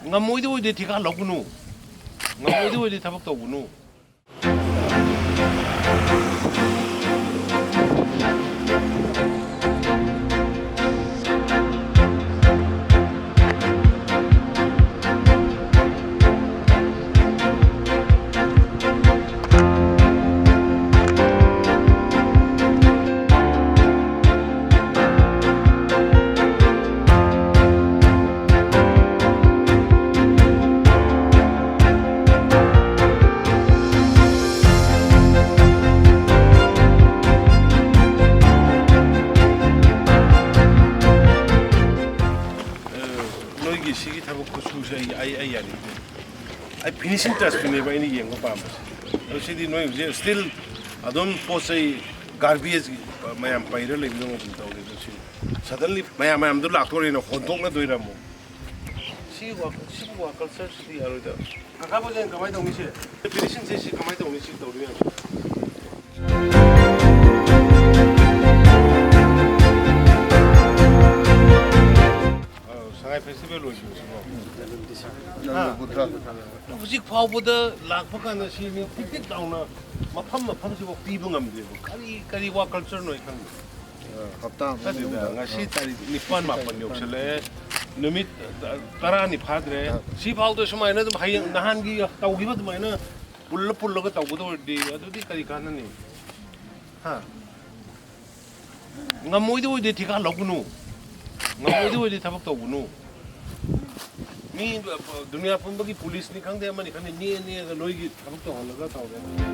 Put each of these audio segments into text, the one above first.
Ngamloidaba Thika Lokunu. Ngamloidaba Thabak Touganu. I finishing task never any young farmers. Still, I don't post garbage. My empire living suddenly, my am the Latorian of Hondonga Duiramo. She walk culture city. I have a come out on the finishing says she come out on the sheet of festival Music power the Lakpaka, she picked it down. Mafam of people, Kari walk culture no can. I see Nippon Mapan Yoksele, Numit Tarani Padre, she found the Shumana, Nahangi, Taugiva Mina, Pulla Taugudo, the Karikana. Ha Ngamoido de Thika Lokunu. Ngamloidaba Thabak Touganu. Me, Dunia Pumbaki police, Nikang, the American near the Loisinba Thabak Touganu.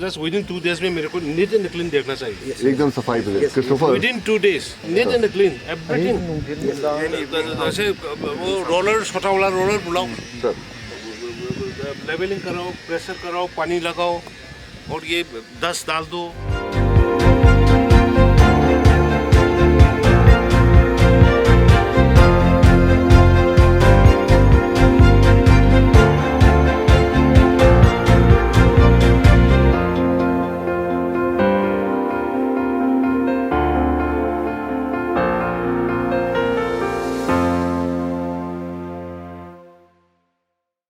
Just within 2 days, मेरे को neat and clean देखना चाहिए. एकदम सफाई पे. Christopher. Within 2 days, neat and clean, everything. जैसे वो roller छोटा वाला roller बुलाओ. Sir. Leveling कराओ, pressure कराओ, पानी लगाओ, और ये dust डाल दो.